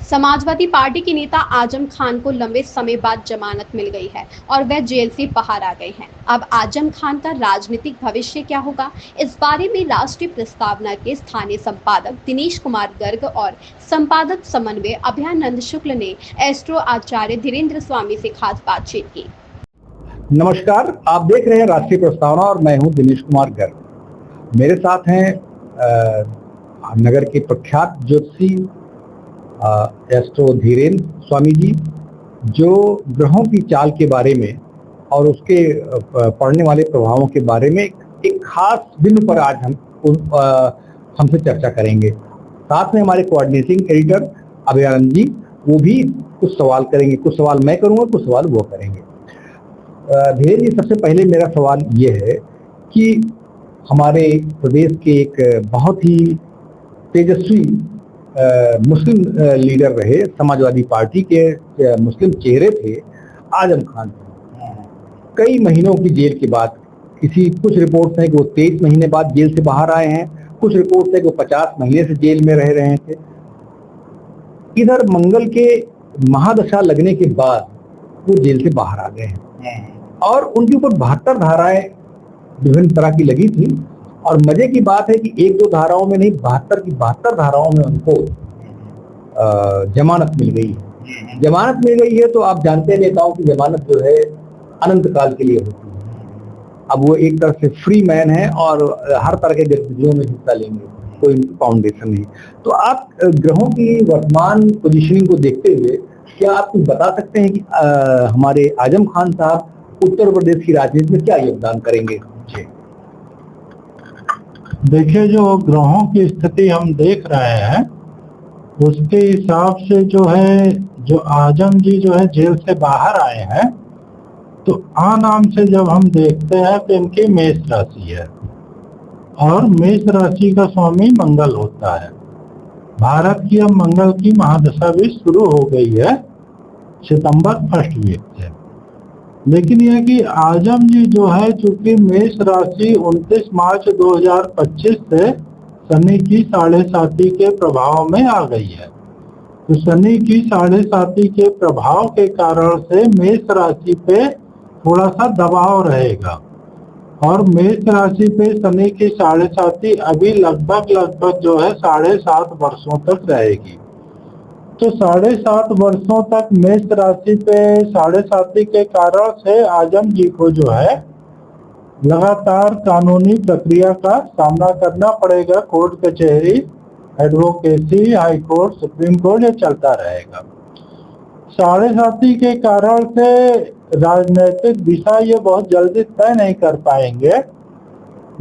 Samajwadi party के नेता आजम खान को लंबे समय बाद जमानत मिल गई है और वह जेल से बाहर आ गए हैं। अब आजम खान का राजनीतिक भविष्य क्या होगा, इस बारे में राष्ट्रीय प्रस्तावना के स्थानीय संपादक दिनेश कुमार गर्ग और संपादक समन्वय अभयानंद शुक्ल ने एस्ट्रो आचार्य धीरेन्द्र स्वामी से खास बातचीत की। नमस्कार, आप देख रहे हैं राष्ट्रीय प्रस्तावना और मैं हूं दिनेश कुमार गर्ग। मेरे साथ हैं नगर के प्रख्यात ज्योतिषी एस्ट्रो धीरेन्द्र स्वामी जी, जो ग्रहों की चाल के बारे में और उसके पड़ने वाले प्रभावों के बारे में एक खास बिंदु पर आज हमसे चर्चा करेंगे। साथ में हमारे कोऑर्डिनेटिंग एडिटर अभयानंद जी, वो भी कुछ सवाल करेंगे। कुछ सवाल मैं करूंगा, कुछ सवाल वो करेंगे। धीरेन्द्र जी, सबसे पहले मेरा सवाल ये है कि हमारे प्रदेश के एक बहुत ही तेजस्वी मुस्लिम लीडर रहे, समाजवादी पार्टी के मुस्लिम चेहरे थे आजम खान। कई महीनों की जेल के बाद, कुछ रिपोर्ट्स हैं कि वो 23 महीने बाद जेल से बाहर आए हैं, कुछ रिपोर्ट्स हैं कि वो 50 महीने से जेल में रह रहे थे। इधर मंगल के महादशा लगने के बाद वो जेल से बाहर आ गए हैं और उनके ऊपर 72 धाराएं विभिन्न तरह की लगी थी। और मजे की बात है कि एक दो धाराओं में नहीं, 72 की 72 धाराओं में उनको जमानत मिल गई है। जमानत मिल गई है तो आप जानते हैं नेताओं की जमानत जो है अनंत काल के लिए होती है। अब वो एक तरह से फ्री मैन है और हर तरह के गतिविधियों में हिस्सा लेंगे, कोई फाउंडेशन नहीं। तो आप ग्रहों की वर्तमान पोजीशनिंग को देखते हुए क्या आप कुछ बता सकते हैं कि हमारे आजम खान साहब उत्तर प्रदेश की राजनीति में क्या योगदान करेंगे? देखिए, जो ग्रहों की स्थिति हम देख रहे हैं उसके हिसाब से जो है, जो आजम जी जो है जेल से बाहर आए हैं, तो आम से जब हम देखते हैं तो इनकी मेष राशि है और मेष राशि का स्वामी मंगल होता है। भारत की अब मंगल की महादशा भी शुरू हो गई है सितंबर फर्स्ट वीक से। लेकिन यह कि आजम जी जो है, चूंकि मेष राशि 29 मार्च 2025 से शनि की 7.5 के प्रभाव में आ गई है, तो शनि की 7.5 के प्रभाव के कारण से मेष राशि पे थोड़ा सा दबाव रहेगा और मेष राशि पे शनि की 7.5 अभी लगभग जो है 7.5 वर्षों तक रहेगी। तो 7.5 वर्षों तक मेष राशि पे 7.5 के कारण से आजम जी को जो है लगातार कानूनी प्रक्रिया का सामना करना पड़ेगा। कोर्ट कचहरी, advocacy, high court, supreme court, ये चलता रहेगा। 7.5 के कारण से राजनीतिक दिशा ये बहुत जल्दी तय नहीं कर पाएंगे।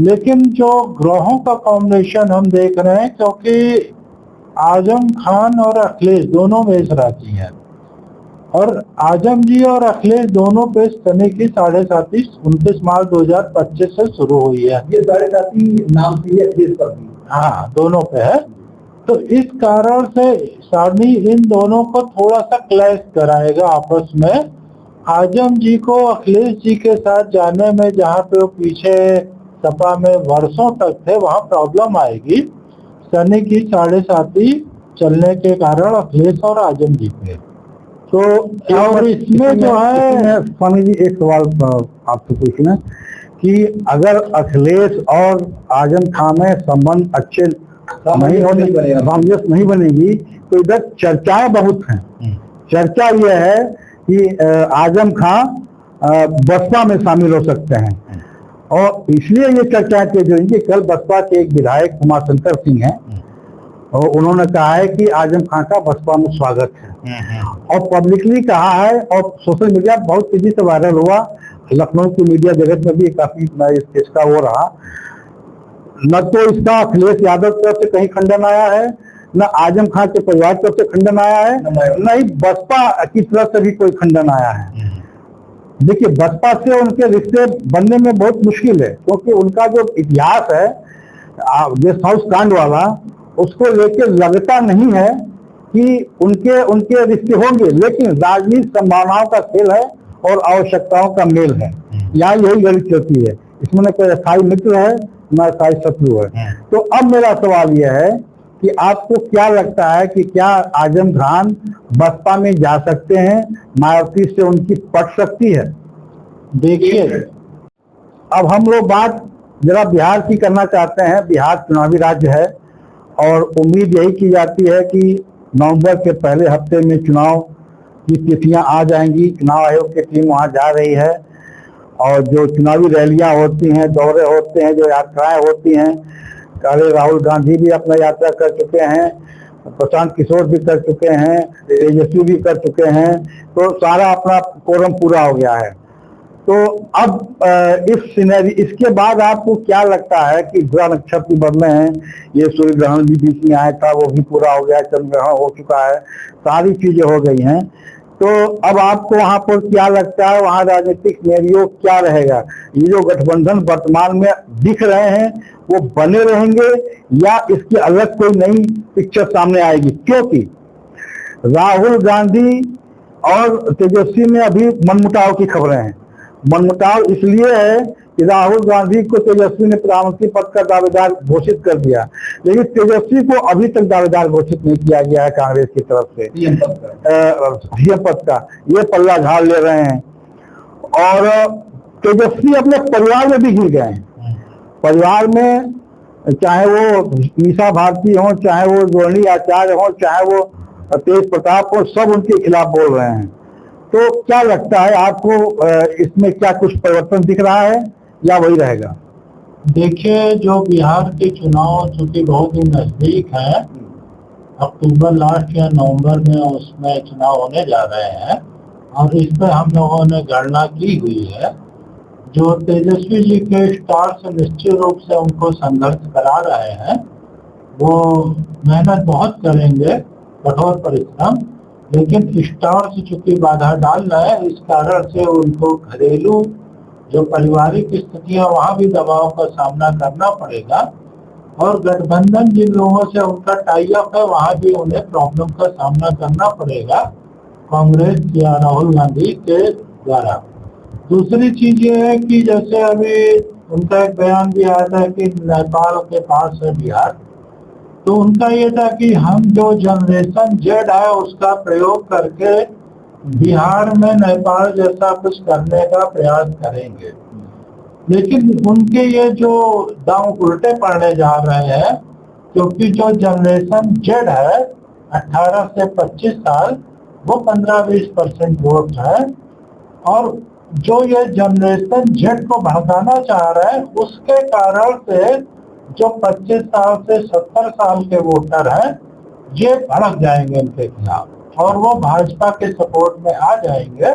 लेकिन जो ग्रहों का कॉम्बिनेशन हम देख रहे हैं, क्योंकि आजम खान और अखिलेश दोनों मेष राशि हैं और आजम जी और अखिलेश दोनों पे शनि की 7.5 29 मार्च 2025 से शुरू हुई है। ये 7.5 नाम से अखिलेश पर भी, हाँ, दोनों पे है। तो इस कारण से शनि इन दोनों को थोड़ा सा क्लैश कराएगा आपस में। आजम जी को अखिलेश जी के साथ जाने में, जहाँ पे वो पीछे सपा में वर्षों तक थे, वहाँ प्रॉब्लम आएगी शनि की 7.5 चलने के कारण अखिलेश और आजम जी पे। तो और इसमें जो है स्वामी जी, एक सवाल आपसे पूछना कि अगर अखिलेश और आजम खान में संबंध अच्छे नहीं बनेगी तो इधर चर्चाएं बहुत हैं। चर्चा यह है कि आजम खान बसपा में शामिल हो सकते हैं और इसलिए ये चर्चाएं तेज हुई कि कल बसपा के एक विधायक उमाशंकर सिंह हैं और उन्होंने कहा है कि आजम खान का बसपा में स्वागत है और पब्लिकली कहा है और सोशल मीडिया बहुत तेजी से वायरल हुआ। लखनऊ की मीडिया जगत में भी काफी इसका वो रहा। न तो इसका अखिलेश यादव की तरफ से कहीं खंडन आया है, न आजम खान के परिवार की तरफ से खंडन आया है, न ही बसपा की तरफ से भी कोई खंडन आया है। देखिए, बसपा से उनके रिश्ते बनने में बहुत मुश्किल है, क्योंकि उनका जो इतिहास है गेस्ट हाउस कांड वाला, उसको लेके लगता नहीं है कि उनके रिश्ते होंगे। लेकिन राजनीति संभावनाओं का खेल है और आवश्यकताओं का मेल है, यहाँ यही गणित चलती है। इसमें न कोई अस्थायी मित्र है न अस्थायी शत्रु है। तो अब मेरा सवाल यह है कि आपको क्या लगता है कि क्या आजम खान बसपा में जा सकते हैं, मायावती से उनकी पट सकती है? देखिए, अब हम लोग बात जरा बिहार की करना चाहते हैं। बिहार चुनावी राज्य है और उम्मीद यही की जाती है कि नवंबर के पहले हफ्ते में चुनाव की तिथियां आ जाएंगी। चुनाव आयोग की टीम वहां जा रही है और जो चुनावी रैलियां होती हैं, दौरे होते हैं, जो यात्राएं होती हैं, अरे राहुल गांधी भी अपना यात्रा कर चुके हैं, प्रशांत किशोर भी कर चुके हैं, तेजस्वी भी कर चुके हैं, तो सारा अपना कोरम पूरा हो गया है। तो अब इसके बाद आपको क्या लगता है कि ग्रह नक्षत्र बदले हैं, ये सूर्य ग्रहण भी बीच में आया था, वो भी पूरा हो गया, चंद्र ग्रहण हो चुका है, सारी चीजें हो गई हैं, तो अब आपको वहां पर क्या लगता है, वहां राजनीतिक सिनेरियो क्या रहेगा? ये जो गठबंधन वर्तमान में दिख रहे हैं वो बने रहेंगे या इसकी अलग कोई नई पिक्चर सामने आएगी? क्योंकि राहुल गांधी और तेजस्वी में अभी मनमुटाव की खबरें हैं। मनमुटाव इसलिए है कि राहुल गांधी को तेजस्वी ने प्रधानमंत्री पद का दावेदार घोषित कर दिया, लेकिन तेजस्वी को अभी तक दावेदार घोषित नहीं किया गया है कांग्रेस की तरफ से सीएम पद का। ये पल्ला झाड़ ले रहे हैं और तेजस्वी अपने परिवार में भी घिर गए हैं। परिवार में चाहे वो मीसा भारती हो, चाहे वो रोहिणी आचार्य हो, चाहे वो तेज प्रताप हो, सब उनके खिलाफ बोल रहे हैं। तो क्या लगता है आपको, इसमें क्या कुछ परिवर्तन दिख रहा है या वही रहेगा? देखिए, जो बिहार के चुनाव चूंकि बहुत ही नजदीक है, अक्टूबर लास्ट या नवंबर में उसमें चुनाव होने जा रहे हैं और इस पर हम लोगों ने गणना की हुई है। जो तेजस्वी जी के स्टार्स निश्चित रूप से उनको संघर्ष करा रहे हैं, वो मेहनत बहुत करेंगे, कठोर परिश्रम, लेकिन स्टार्स चूंकि बाधा डाल रहे हैं, इस कारण से उनको घरेलू जो पारिवारिक स्थितियां वहां भी दबाव का सामना करना पड़ेगा और गठबंधन जिन लोगों से उनका टाई अप है वहां भी उन्हें प्रॉब्लम का सामना करना पड़ेगा कांग्रेस या राहुल गांधी के द्वारा। दूसरी चीज ये है कि जैसे अभी उनका एक बयान भी आया था कि नेपाल के पास है बिहार, तो उनका ये था कि हम जो जनरेशन जेड है उसका प्रयोग करके बिहार में नेपाल जैसा कुछ करने का प्रयास करेंगे। लेकिन उनके ये जो दांव उल्टे पड़ने जा रहे हैं, क्योंकि जो जनरेशन जेड है 18 से 25 साल, वो 15-20% वोट है और जो ये जनरेशन जेड को भड़काना चाह रहे हैं उसके कारण से जो 25 साल से 70 साल के वोटर हैं ये भड़क जाएंगे इनके खिलाफ और वो भाजपा के सपोर्ट में आ जाएंगे।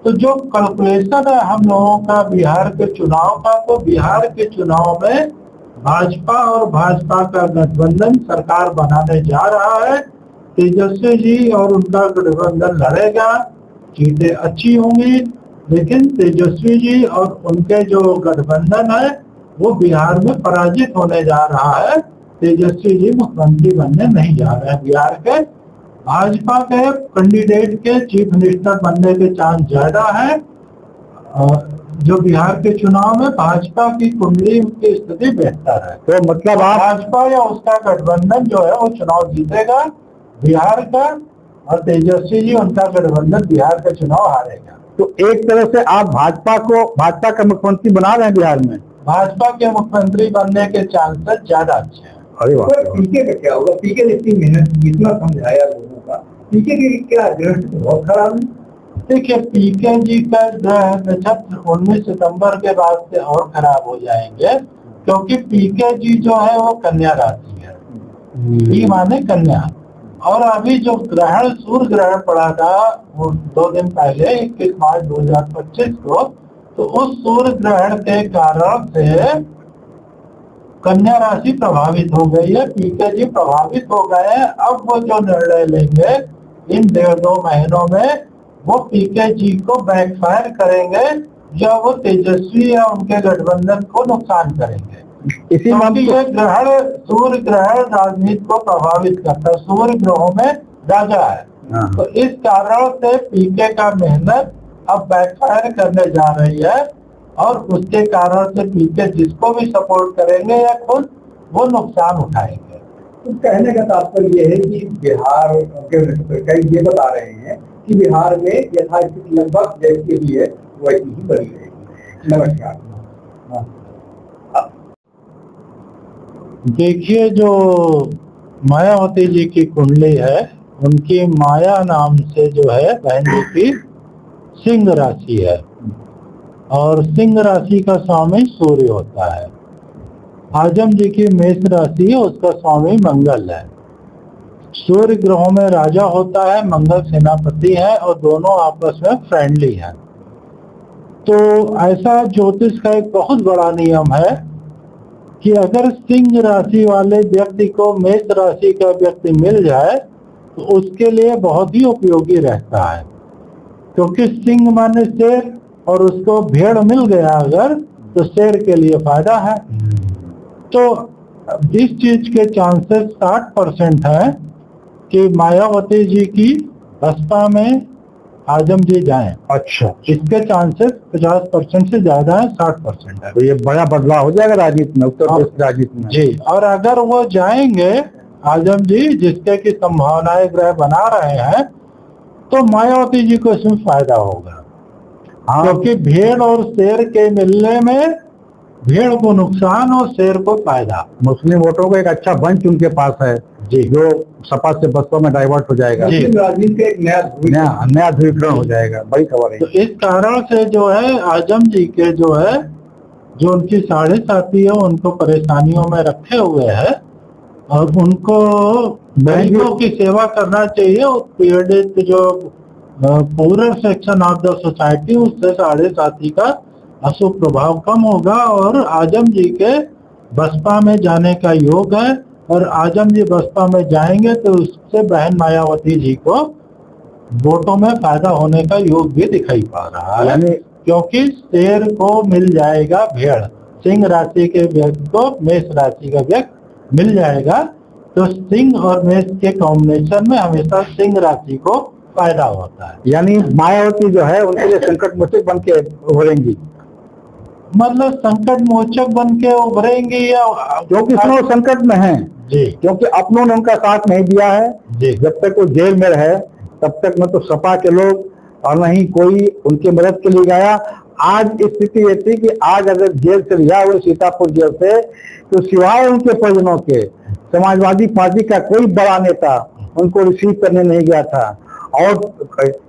तो जो कैलकुलेशन है हम लोगों का बिहार के चुनाव का, तो बिहार के चुनाव में भाजपा और भाजपा का गठबंधन सरकार बनाने जा रहा है। तेजस्वी जी और उनका गठबंधन लड़ेगा, सीटें अच्छी होंगी, लेकिन तेजस्वी जी और उनके जो गठबंधन है वो बिहार में पराजित होने जा रहा है। तेजस्वी जी मुख्यमंत्री बनने नहीं जा रहे हैं बिहार के। भाजपा के कैंडिडेट के चीफ मिनिस्टर बनने के चांस ज्यादा है। जो बिहार के चुनाव में भाजपा की कुंडली की स्थिति बेहतर है, तो मतलब भाजपा या उसका गठबंधन जो है वो चुनाव जीतेगा बिहार का और तेजस्वी जी उनका गठबंधन बिहार का चुनाव हारेगा। तो एक तरह से आप भाजपा का मुख्यमंत्री बना रहे हैं बिहार में? भाजपा के मुख्यमंत्री बनने के चांसेस ज्यादा अच्छे हैं। अरे वाह! पीके का क्या होगा? पीके ने इतनी मेहनत जितना समझाया लोगों का, पीके की क्या दृष्टि बहुत खराब है। देखिए, पीके जी का ग्रह नक्षत्र 19 सितंबर के बाद से और खराब हो जाएंगे, क्योंकि पीके जी जो है वो कन्या राशि है, पी माने कन्या। और अभी जो ग्रहण सूर्य ग्रहण पड़ा था वो 2 दिन पहले 21 मार्च 2025 को, तो उस सूर्य ग्रहण के कारण से कन्या राशि प्रभावित हो गई है, पीके जी प्रभावित हो गए हैं। अब वो जो निर्णय लेंगे इन 1.5-2 महीनों में, वो पीके जी को बैकफायर करेंगे या वो तेजस्वी या उनके गठबंधन को नुकसान करेंगे। इसी क्योंकि ये ग्रहण सूर्य ग्रहण राजनीति को प्रभावित करता है, सूर्य ग्रहों में राजा है, तो इस कारण से पीके का मेहनत अब बैकफायर करने जा रही है और उसके कारण से पीके जिसको भी सपोर्ट करेंगे या खुद वो नुकसान उठाएंगे। तो कहने का तात्पर्य ये है कि बिहार के कई ये बता रहे हैं कि बिहार में यथास्थिति लगभग जैसी भी है वैसी ही बनी रहेगी। नमस्कार। देखिए, जो मायावती जी की कुंडली है, उनकी माया नाम से जो है बहन जी की सिंह राशि है, और सिंह राशि का स्वामी सूर्य होता है। आजम जी की मेष राशि है, उसका स्वामी मंगल है। सूर्य ग्रहों में राजा होता है, मंगल सेनापति है, और दोनों आपस में फ्रेंडली हैं। तो ऐसा ज्योतिष का एक बहुत बड़ा नियम है कि अगर सिंह राशि वाले व्यक्ति को मेष राशि का व्यक्ति मिल जाए तो उसके लिए बहुत ही उपयोगी रहता है, क्योंकि सिंह माने शेर, और उसको भेड़ मिल गया अगर तो शेर के लिए फायदा है। तो इस चीज के चांसेस 60% है कि मायावती जी की बसपा में आजम जी जाएं। अच्छा, इसके चांसेस 50% से ज्यादा है, 60% है। तो ये बड़ा बदलाव हो जाएगा राजनीति में, उत्तर प्रदेश राजनीति में। जी, और अगर वो जाएंगे आजम जी, जिसके की संभावनाएं ग्रह बना रहे हैं, तो मायावती जी को इसमें फायदा होगा। हाँ, क्योंकि भेड़ और शेर के मिलने में भेड़ को नुकसान और शेर को फायदा। मुस्लिम वोटों का एक अच्छा बंच उनके पास है जी, जो सपा से बसपा में डाइवर्ट हो जाएगा। जी। मुस्लिम राजनीति का एक नया ध्रुवीकरण हो जाएगा। बड़ी खबर है। तो इस कारण से जो है आजम जी के जो है, जो उनकी साढ़े साथी है, उनको परेशानियों में रखे हुए है, और उनको गरीबों की सेवा करना चाहिए। पीड़ित जो पूरे सेक्शन ऑफ द सोसाइटी, उससे साढ़े साथी का अशुभ प्रभाव कम होगा, और आजम जी के बसपा में जाने का योग है। और आजम जी बसपा में जाएंगे तो उससे बहन मायावती जी को वोटों में फायदा होने का योग भी दिखाई पा रहा है, यानी क्योंकि शेर को मिल जाएगा भेड़, सिंह राशि के व्यक्ति को मेष राशि का व्यक्ति मिल जाएगा। तो सिंह और मेष के कॉम्बिनेशन में हमेशा सिंह राशि को फायदा होता है। यानी मायावती जो है उनके लिए संकट मोचक बन के उभरेंगी, मतलब संकट मोचक बन के उभरेंगी, या क्योंकि इसमें वो संकट में है जी, क्योंकि अपनों ने उनका साथ नहीं दिया है। जी, जब तक वो जेल में रहे तब तक न तो सपा के लोग और न ही कोई उनकी मदद के लिए गया। आज स्थिति ये थी कि आज अगर जेल से रिहा हुए सीतापुर जेल से, तो सिवाय उनके परिजनों के समाजवादी पार्टी का कोई बड़ा नेता उनको रिसीव करने नहीं गया था। और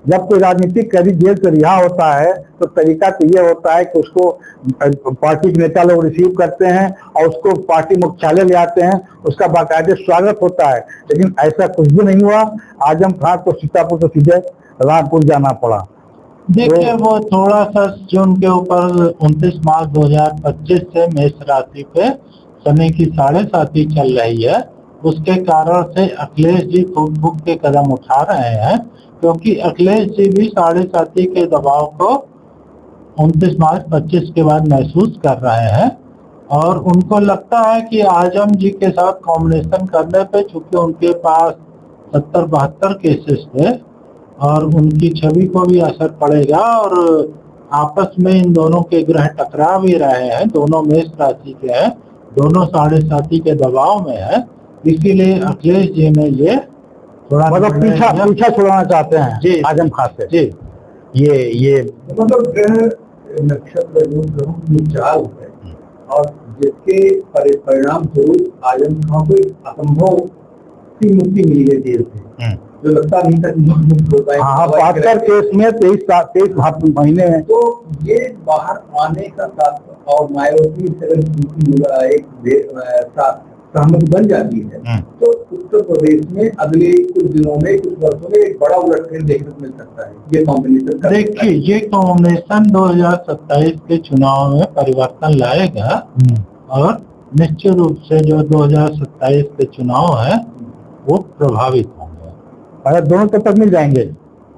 जब कोई राजनीतिक कैदी जेल से रिहा होता है तो तरीका तो ये होता है कि उसको पार्टी के नेता लोग रिसीव करते हैं और उसको पार्टी मुख्यालय ले आते हैं, उसका बाकायदे स्वागत होता है। लेकिन ऐसा कुछ भी नहीं हुआ। आजम खान को सीतापुर से सीधे रामपुर जाना पड़ा। देखिए, वो थोड़ा सा जो उनके ऊपर 29 मार्च 2025 से मेष राशि पे शनि की साढ़े साथी चल रही है, उसके कारण से अखिलेश जी फूक के कदम उठा रहे हैं, क्योंकि अखिलेश जी भी साढ़े साथी के दबाव को 29 मार्च 25 के बाद महसूस कर रहे हैं। और उनको लगता है कि आजम जी के साथ कॉम्बिनेशन करने पे, चूंकि उनके पास 70-72 केसेस थे, और उनकी छवि को भी असर पड़ेगा, और आपस में इन दोनों के ग्रह टकरा भी रहे हैं। दोनों मेष राशि के हैं, दोनों साढ़े साथी के दबाव में है, इसीलिए अखिलेश जी ने ये थोड़ा मतलब पीछा छुड़ाना चाहते हैं जी, आजम खान से। जी, ये मतलब ग्रह नक्षत्र ग्रहों की चाल है, और जिसके परिणाम स्वरूप आजम खान को असंभव की मुक्ति मिली है जेल से, जो लगता नहीं था मुक्त होता है। हाँ, 72 केस में 23 महीने में। तो ये बाहर आने का साथ और मायावती से एक सहमति बन जाती है, तो उत्तर प्रदेश में अगले कुछ दिनों में, कुछ वर्षों में एक बड़ा उलटफेर देखने को मिल सकता है। ये कॉम्बिनेशन देखिए, ये कॉम्बिनेशन 2027 के चुनाव में परिवर्तन लाएगा, और निश्चित रूप से जो 2027 के चुनाव है वो प्रभावित होंगे। अगर दोनों तक मिल जाएंगे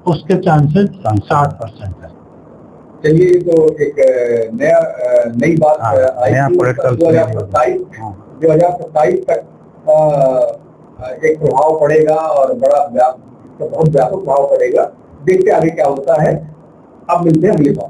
उसके चांसेस 60% है। चलिए, तो एक नई बात आई नया पॉलिटिकल 2027 तक एक प्रभाव पड़ेगा, और बहुत व्यापक प्रभाव पड़ेगा। देखते आगे क्या होता है। अब मिलते हैं अगली बार।